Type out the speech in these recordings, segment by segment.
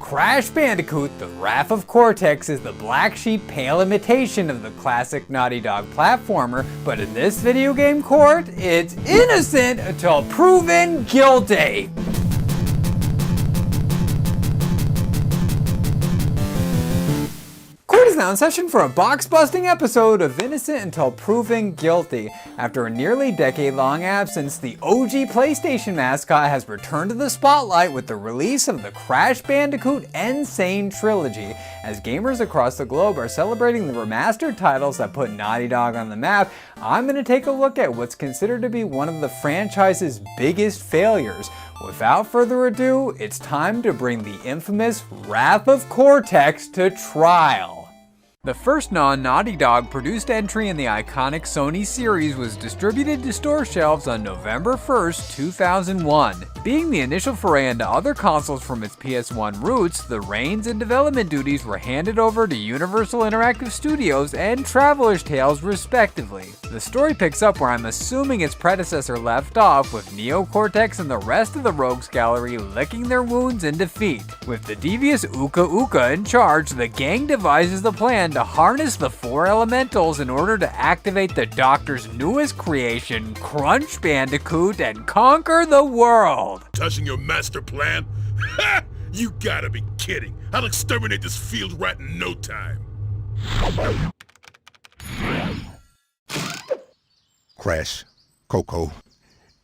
Crash Bandicoot: The Wrath of Cortex is the black sheep pale imitation of the classic Naughty Dog platformer, but in this video game court, it's innocent until proven guilty. Court is now in session for a box-busting episode of Innocent Until Proven Guilty. After a nearly decade-long absence, the OG PlayStation mascot has returned to the spotlight with the release of the Crash Bandicoot Insane Trilogy. As gamers across the globe are celebrating the remastered titles that put Naughty Dog on the map, I'm going to take a look at what's considered to be one of the franchise's biggest failures. Without further ado, it's time to bring the infamous Wrath of Cortex to trial. The first non-Naughty Dog produced entry in the iconic Sony series was distributed to store shelves on November 1st, 2001. Being the initial foray into other consoles from its PS1 roots, the reins and development duties were handed over to Universal Interactive Studios and Traveler's Tales respectively. The story picks up where I'm assuming its predecessor left off, with Neo, Cortex, and the rest of the Rogues Gallery licking their wounds in defeat. With the devious Uka Uka in charge, the gang devises the plan to harness the four elementals in order to activate the Doctor's newest creation, Crunch Bandicoot, and conquer the world. Touching your master plan? Ha! You gotta be kidding. I'll exterminate this field rat in no time. Crash, Coco,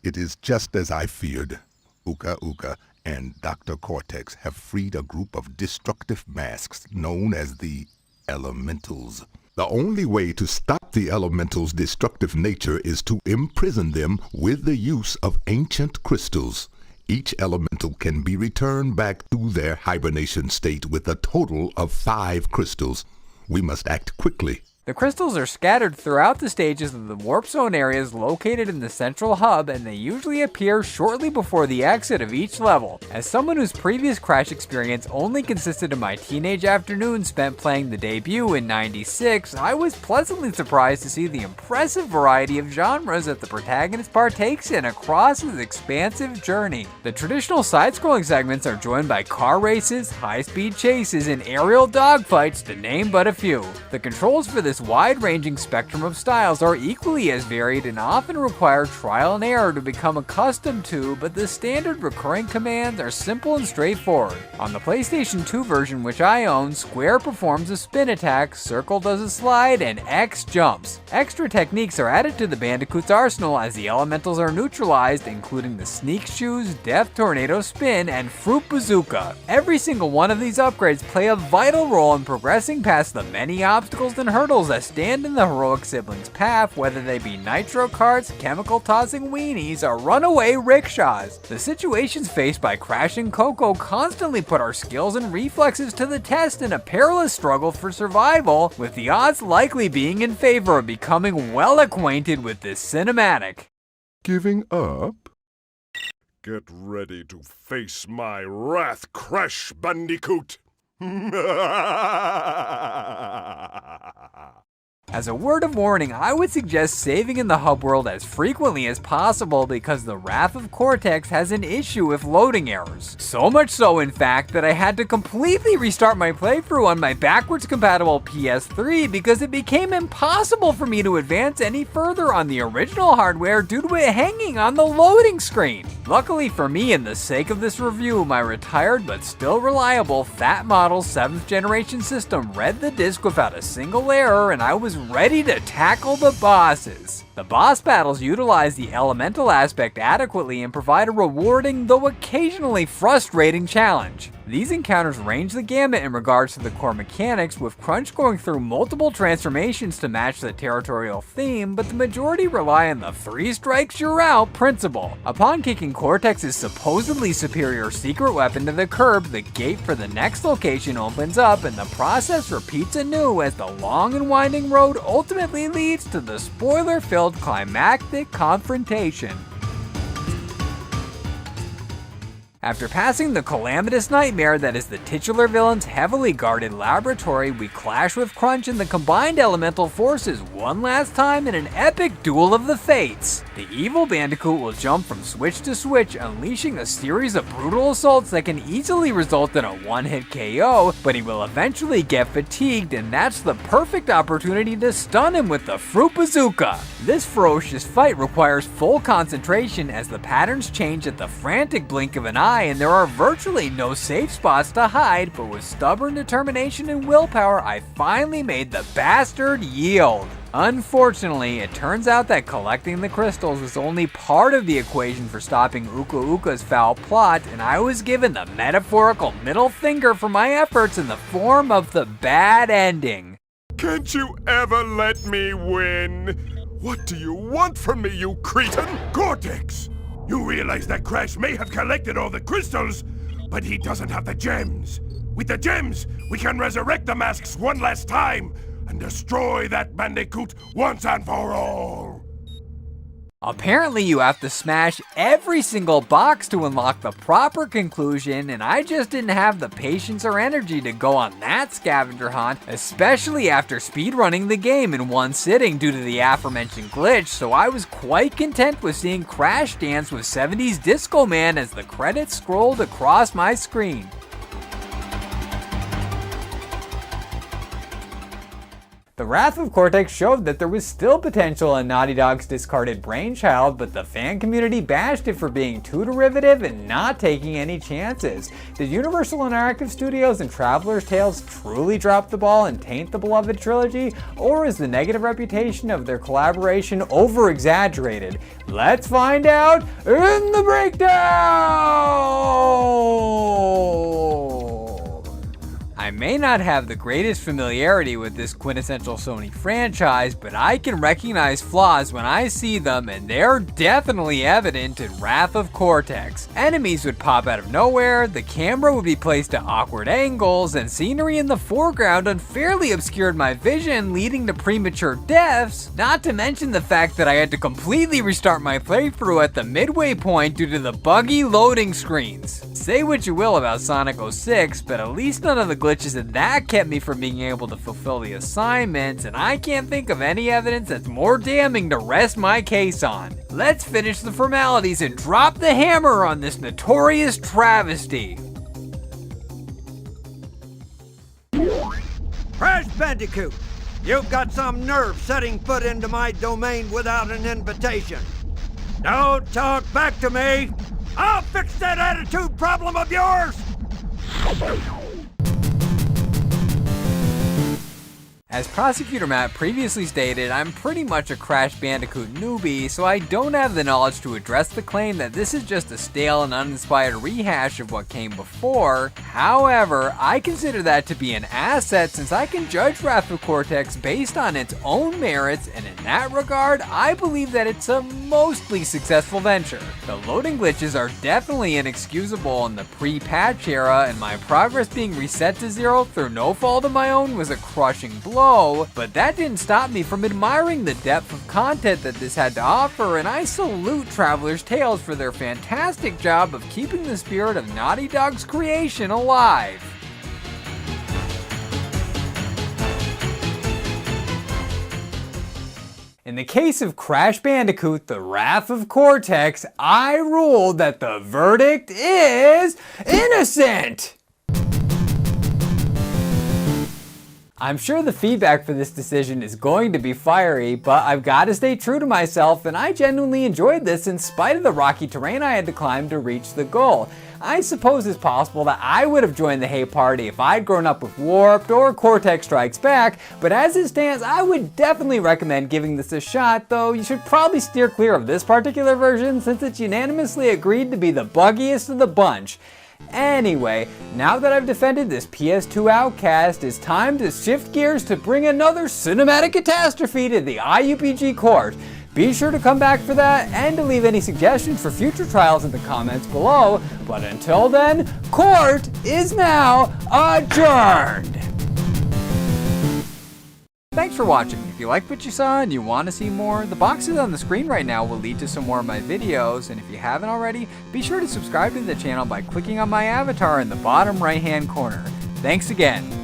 it is just as I feared. Uka Uka and Dr. Cortex have freed a group of destructive masks known as the Elementals. The only way to stop the Elementals' destructive nature is to imprison them with the use of ancient crystals. Each elemental can be returned back to their hibernation state with a total of 5 crystals. We must act quickly. The crystals are scattered throughout the stages of the Warp Zone areas located in the central hub, and they usually appear shortly before the exit of each level. As someone whose previous Crash experience only consisted of my teenage afternoons spent playing the debut in '96, I was pleasantly surprised to see the impressive variety of genres that the protagonist partakes in across his expansive journey. The traditional side-scrolling segments are joined by car races, high-speed chases, and aerial dogfights, to name but a few. The controls for this wide-ranging spectrum of styles are equally as varied and often require trial and error to become accustomed to, but the standard recurring commands are simple and straightforward. On the PlayStation 2 version, which I own, Square performs a spin attack, Circle does a slide, and X jumps. Extra techniques are added to the Bandicoot's arsenal as the elementals are neutralized, including the Sneak Shoes, Death Tornado Spin, and Fruit Bazooka. Every single one of these upgrades play a vital role in progressing past the many obstacles and hurdles that stand in the heroic siblings' path, whether they be nitro carts, chemical tossing weenies, or runaway rickshaws. The situations faced by Crash and Coco constantly put our skills and reflexes to the test in a perilous struggle for survival, with the odds likely being in favor of becoming well acquainted with this cinematic. Giving up? Get ready to face my wrath, Crash Bandicoot. As a word of warning, I would suggest saving in the hub world as frequently as possible because the Wrath of Cortex has an issue with loading errors. So much so, in fact, that I had to completely restart my playthrough on my backwards compatible PS3 because it became impossible for me to advance any further on the original hardware due to it hanging on the loading screen. Luckily for me, and the sake of this review, my retired but still reliable Fat Model 7th generation system read the disc without a single error, and I was ready to tackle the bosses. The boss battles utilize the elemental aspect adequately and provide a rewarding, though occasionally frustrating, challenge. These encounters range the gamut in regards to the core mechanics, with Crunch going through multiple transformations to match the territorial theme, but the majority rely on the 3 strikes you're out principle. Upon kicking Cortex's supposedly superior secret weapon to the curb, the gate for the next location opens up, and the process repeats anew as the long and winding road ultimately leads to the spoiler-filled climactic confrontation. After passing the calamitous nightmare that is the titular villain's heavily guarded laboratory, we clash with Crunch and the combined elemental forces one last time in an epic duel of the fates. The evil Bandicoot will jump from switch to switch, unleashing a series of brutal assaults that can easily result in a one-hit KO, but he will eventually get fatigued, and that's the perfect opportunity to stun him with the Fruit Bazooka. This ferocious fight requires full concentration as the patterns change at the frantic blink of an eye, and there are virtually no safe spots to hide, but with stubborn determination and willpower, I finally made the bastard yield. Unfortunately, it turns out that collecting the crystals was only part of the equation for stopping Uka Uka's foul plot, and I was given the metaphorical middle finger for my efforts in the form of the bad ending. Can't you ever let me win? What do you want from me, you cretin? Cortex! You realize that Crash may have collected all the crystals, but he doesn't have the gems. With the gems, we can resurrect the masks one last time and destroy that Bandicoot once and for all. Apparently you have to smash every single box to unlock the proper conclusion, and I just didn't have the patience or energy to go on that scavenger hunt, especially after speedrunning the game in one sitting due to the aforementioned glitch, so I was quite content with seeing Crash dance with 70s Disco Man as the credits scrolled across my screen. The Wrath of Cortex showed that there was still potential in Naughty Dog's discarded brainchild, but the fan community bashed it for being too derivative and not taking any chances. Did Universal Interactive Studios and Traveler's Tales truly drop the ball and taint the beloved trilogy, or is the negative reputation of their collaboration over-exaggerated? Let's find out in the breakdown! I may not have the greatest familiarity with this quintessential Sony franchise, but I can recognize flaws when I see them, and they're definitely evident in Wrath of Cortex. Enemies would pop out of nowhere, the camera would be placed at awkward angles, and scenery in the foreground unfairly obscured my vision, leading to premature deaths, not to mention the fact that I had to completely restart my playthrough at the midway point due to the buggy loading screens. Say what you will about Sonic 06, but at least none of the glitches in that kept me from being able to fulfill the assignments, and I can't think of any evidence that's more damning to rest my case on. Let's finish the formalities and drop the hammer on this notorious travesty. Crash Bandicoot, you've got some nerve setting foot into my domain without an invitation. Don't talk back to me! I'll fix that attitude problem of yours! As Prosecutor Matt previously stated, I'm pretty much a Crash Bandicoot newbie, so I don't have the knowledge to address the claim that this is just a stale and uninspired rehash of what came before. However, I consider that to be an asset since I can judge Wrath of Cortex based on its own merits, and in that regard, I believe that it's a mostly successful venture. The loading glitches are definitely inexcusable in the pre-patch era, and my progress being reset to 0 through no fault of my own was a crushing blow. But that didn't stop me from admiring the depth of content that this had to offer, and I salute Traveler's Tales for their fantastic job of keeping the spirit of Naughty Dog's creation alive. In the case of Crash Bandicoot, The Wrath of Cortex, I ruled that the verdict is innocent! I'm sure the feedback for this decision is going to be fiery, but I've got to stay true to myself, and I genuinely enjoyed this in spite of the rocky terrain I had to climb to reach the goal. I suppose it's possible that I would have joined the hate party if I'd grown up with Warped or Cortex Strikes Back, but as it stands, I would definitely recommend giving this a shot, though you should probably steer clear of this particular version since it's unanimously agreed to be the buggiest of the bunch. Anyway, now that I've defended this PS2 outcast, it's time to shift gears to bring another cinematic catastrophe to the IUPG court. Be sure to come back for that and to leave any suggestions for future trials in the comments below. But until then, court is now adjourned. thanks for watching. If you liked what you saw and you want to see more, the boxes on the screen right now will lead to some more of my videos, and if you haven't already, be sure to subscribe to the channel by clicking on my avatar in the bottom right hand corner. Thanks again.